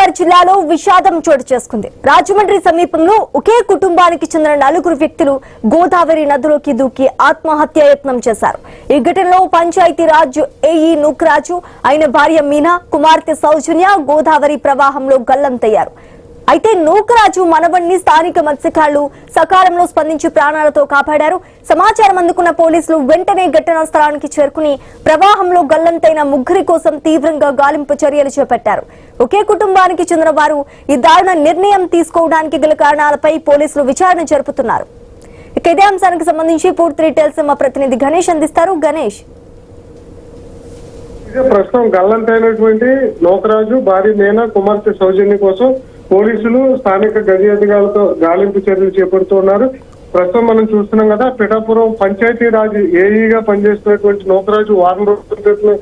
గోదావరి జిల్లాలో విషాదం చోటు చేసుకుంది. రాజమండ్రి సమీపంలో ఒకే కుటుంబానికి చెందిన 4 వ్యక్తులు గోదావరి నదిలోకి దూకి ఆత్మహత్య యత్నం చేశారు. ఈ ఘటనలో పంచాయతీరాజ్ ఏఈ నూకరాజు, ఆయన భార్య మీనా, కుమార్తె సౌజన్య గోదావరి ప్రవాహంలో గల్లంతయ్యారు. అయితే నూకరాజు మనవణ్ణి స్థానిక మత్స్యకారులు సకాలంలో స్పందించి ప్రాణాలతో కాపాడారు. సమాచారం అందుకున్న పోలీసులు వెంటనే ఘటనా స్థలానికి చేరుకుని ప్రవాహంలో గల్లంతైన 3 కోసం తీవ్రంగా గాలింపు చర్యలు చేపట్టారు. ఒకే కుటుంబానికి చెందిన వారు ఈ దారుణ నిర్ణయం తీసుకోవడానికి గల కారణాలపై పోలీసులు విచారణ జరుపుతున్నారు. ఇక ఇదే అంశానికి సంబంధించి పూర్తి డీటెయిల్స్ మా ప్రతినిధి గణేష్ అందిస్తారు. గణేష్, ప్రస్తుతం గల్లంతైనటువంటి నూకరాజు భార్య మీనా, కుమార్తె సౌజన్య కోసం పోలీసులు స్థానిక గది అధికారులతో గాలింపు చర్యలు చేపడుతున్నారు. ప్రస్తుతం మనం చూస్తున్నాం కదా, పిఠాపురం పంచాయతీరాజ్ ఏఈగా పనిచేస్తున్నటువంటి నూకరాజు వారం రోజుల క్రితం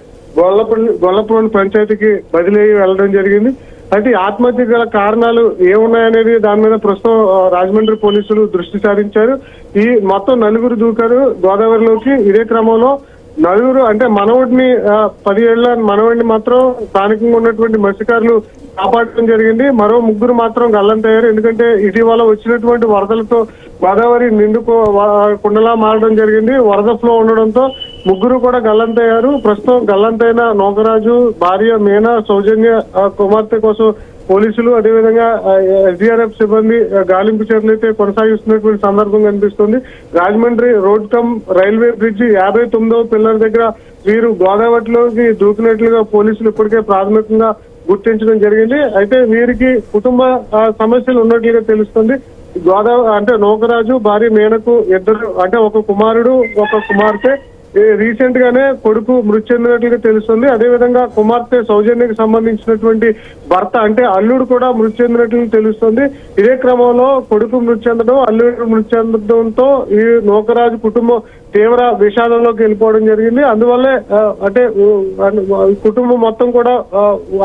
గొల్లపురం పంచాయతీకి బదిలీ అయ్యి వెళ్లడం జరిగింది. అయితే ఆత్మహత్య గల కారణాలు ఏమున్నాయనేది దాని మీద ప్రస్తుతం రాజమండ్రి పోలీసులు దృష్టి సారించారు. ఈ మొత్తం 4 దూకారు గోదావరిలోకి. ఇదే క్రమంలో 4 అంటే మనవడిని 10 ఏళ్ల మనవడిని మాత్రం స్థానికంగా ఉన్నటువంటి మత్స్యకారులు కాపాడటం జరిగింది. మరో 3 మాత్రం గల్లంతయ్యారు. ఎందుకంటే ఇటీవల వచ్చినటువంటి వరదలతో గోదావరి కుండలా మారడం జరిగింది. వరద ఫ్లో ఉండడంతో 3 కూడా గల్లంతయ్యారు. ప్రస్తుతం గల్లంతైన నూకరాజు భార్య మీనా, సౌజన్య కుమార్తె కోసం పోలీసులు అదేవిధంగా ఎస్డీఆర్ఎఫ్ సిబ్బంది గాలింపు చర్యలు అయితే కొనసాగిస్తున్నటువంటి సందర్భం కనిపిస్తుంది. Rajahmundry road cum railway bridge 59వ పిల్లర్ దగ్గర వీరు గోదావరిలోకి దూకినట్లుగా పోలీసులు ఇప్పటికే ప్రాథమికంగా గుర్తించడం జరిగింది. అయితే వీరికి కుటుంబ సమస్యలు ఉన్నట్లుగా తెలుస్తుంది. గోదావరి అంటే నూకరాజు భార్య మీనకు 2 అంటే ఒక కుమారుడు, ఒక కుమార్తె. రీసెంట్ గానే కొడుకు మృతి చెందినట్లుగా తెలుస్తుంది. అదేవిధంగా కుమార్తె సౌజన్యకి సంబంధించినటువంటి భర్త అంటే అల్లుడు కూడా మృతి చెందినట్లు తెలుస్తుంది. ఇదే క్రమంలో కొడుకు మృతి చెందడం, అల్లుడు మృతి చెందడంతో ఈ నూకరాజు కుటుంబం తీవ్ర విషాదంలోకి వెళ్ళిపోవడం జరిగింది. అందువల్లే అంటే కుటుంబం మొత్తం కూడా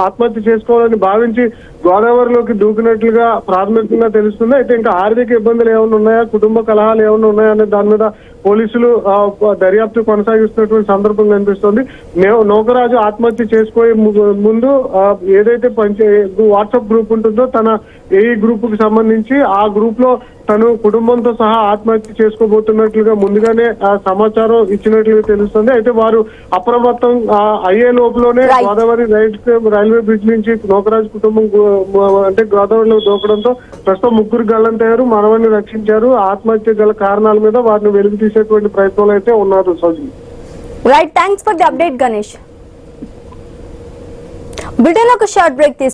ఆత్మహత్య చేసుకోవాలని భావించి గోదావరిలోకి దూకినట్లుగా ప్రాథమికంగా తెలుస్తుంది. అయితే ఇంకా ఆర్థిక ఇబ్బందులు ఏమైనా ఉన్నాయా, కుటుంబ కలహాలు ఏమైనా ఉన్నాయా అనే దాని మీద పోలీసులు దర్యాప్తు కొనసాగిస్తున్నటువంటి సందర్భం కనిపిస్తుంది. నూకరాజు ఆత్మహత్య చేసుకోే ముందు ఏదైతే వాట్సాప్ గ్రూప్ ఉంటుందో తన ఏ గ్రూప్ కి సంబంధించి ఆ గ్రూప్ లో తను కుటుంబంతో సహా ఆత్మహత్య చేసుకోబోతున్నట్లుగా ముందుగానే సమాచారం ఇచ్చినట్లుగా తెలుస్తుంది. అయితే వారు అప్రమత్తం అయ్యే లోపులోనే గోదావరి రైల్వే బ్రిడ్జ్ నుంచి నూకరాజు కుటుంబం అంటే గోదావరిలో దూకడంతో ప్రస్తుతం 3 గల్లంతయ్యారు. మనవన్ని రక్షించారు. ఆత్మహత్య గల కారణాల మీద వారిని వెలుగు తీసేటువంటి ప్రయత్నాలు అయితే ఉన్నారు. Sowji, right, thanks for the update Ganesh. Britain ఒక షార్ట్ బ్రేక్